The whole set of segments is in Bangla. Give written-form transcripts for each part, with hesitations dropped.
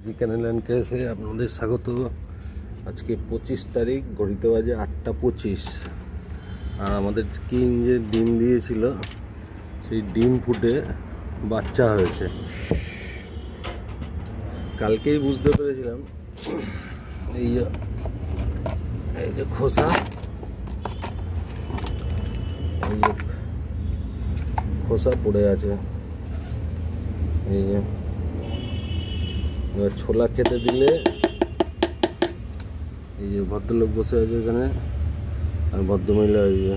জি ক্যানেল অ্যান্ড ক্রেসে আপনাদের স্বাগত। আজকে 25 তারিখ, ঘড়িতে বাজে 8টা 25। আর আমাদের কিং যে ডিম দিয়েছিল সেই ডিম ফুটে বাচ্চা হয়েছে। কালকেই বুঝতে পেরেছিলাম এই যে খোসা, এই যে খোসা পড়ে আছে। এই যে এবার ছোলা খেতে দিলে, এই যে ভদ্রলোক বসে আছে এখানে আর ভদ্রমহিলা, এই যে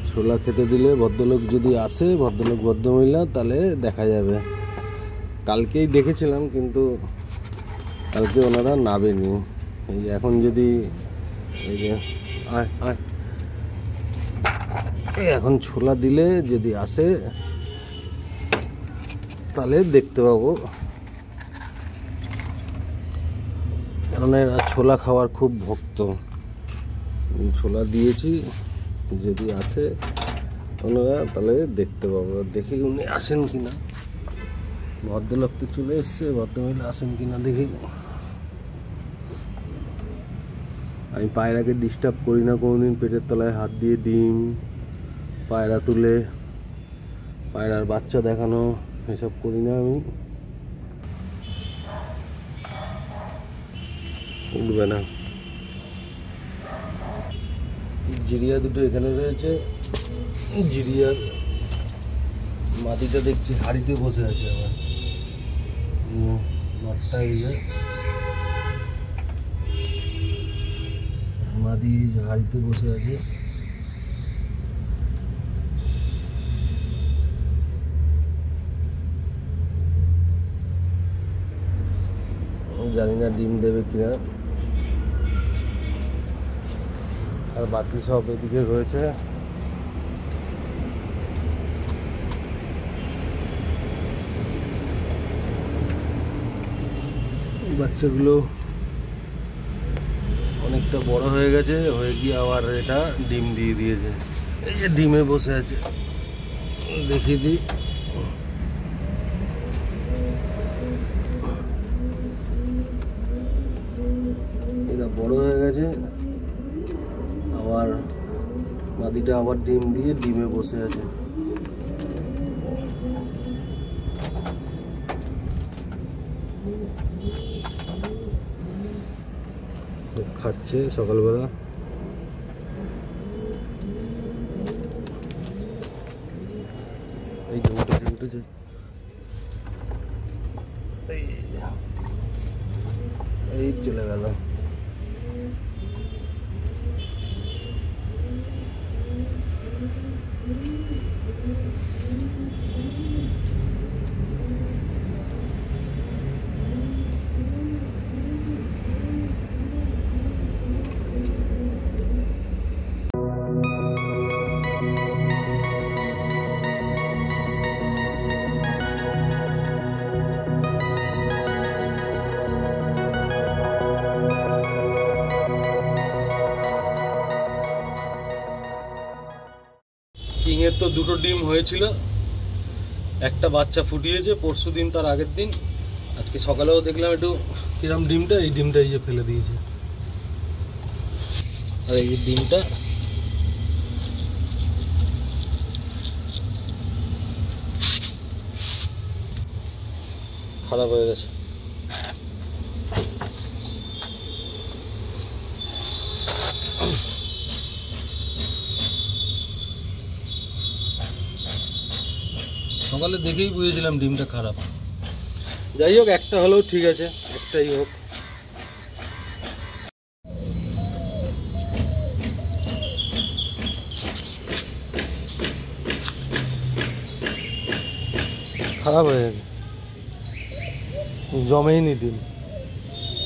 ছোলা খেতে দিলে ভদ্রলোক যদি আসে, ভদ্রলোক ভদ্রমহিলা, তাহলে দেখা যাবে। কালকেই দেখেছিলাম কিন্তু কালকে ওনারা নাবেনি। এই যে এখন যদি এই যে এখন ছোলা দিলে যদি আসে তাহলে দেখতে পাবো। এরা ছোলা খাওয়ার খুব ভক্ত। ছোলা দিয়েছি, যদি আসে ওনারা তাহলে দেখতে পাবো। দেখি উনি আসেন কিনা। ভদ্রলোক তো চলে এসছে, ভদ্রমহিলা আসেন কিনা দেখি। আমি পায়রাকে ডিস্টার্ব করি না কোনোদিন। পেটের তলায় হাত দিয়ে ডিম, পায়রা তুলে, পায়রার বাচ্চা দেখানো, এসব করি না আমি। উঠবে না। জিরিয়া দুটো এখানে রয়েছে। জিরিয়ার মাদিটা দেখছি হাড়িতে বসে আছে। আবার নটটা এই যে মাদি হাড়িতে বসে আছে। জানি না ডিম দেবে কিনা। আর বাকি সব এদিকে রয়েছে। বাচ্চাগুলো অনেকটা বড় হয়ে গেছে, হয়ে গিয়ে আবার এটা ডিম দিয়ে দিয়েছে। এই যে ডিমে বসে আছে, দেখিয়ে দিই। এটা বড় হয়ে গেছে, আবার মাদিটা আবার ডিম দিয়ে ডিমে বসে আছে। খাচ্ছে সকালবেলা। এই যে উঠেছে, এই চলে গেল। কিংয়ের তো দুটো ডিম হয়েছিল, একটা বাচ্চা ফুটিয়েছে পরশুদিন, তার আগের দিন। আজকে সকালেও দেখলাম একটু কিরম ডিমটা, এই ডিমটা এই যে ফেলে দিয়েছে। আর এই ডিমটা খারাপ হয়ে গেছে। সকালে দেখেই বুঝেছিলাম ডিমটা খারাপ। যাই হোক, একটা হলেও ঠিক আছে, একটাই হোক। খারাপ হয়ে গেছে, জমেইনি ডিম।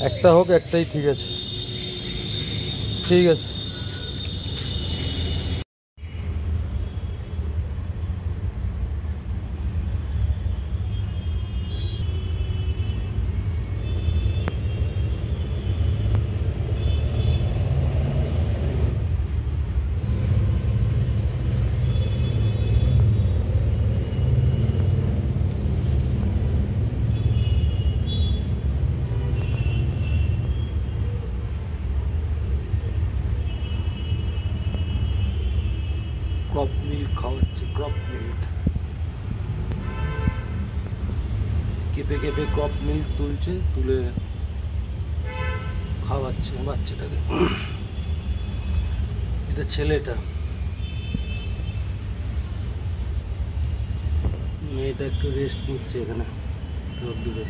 একটা হোক, একটাই ঠিক আছে। ঠিক আছে। ক্রপ মিল্ক খাওয়াচ্ছে, ক্রপ মিল্ক। কেঁপে কেঁপে ক্রপ মিল্ক তুলছে, তুলে খাওয়াচ্ছে বাচ্চাটাকে। এটা ছেলেটা, মেয়েটা একটু রেস্ট নিচ্ছে এখানে রোদ্দুরে।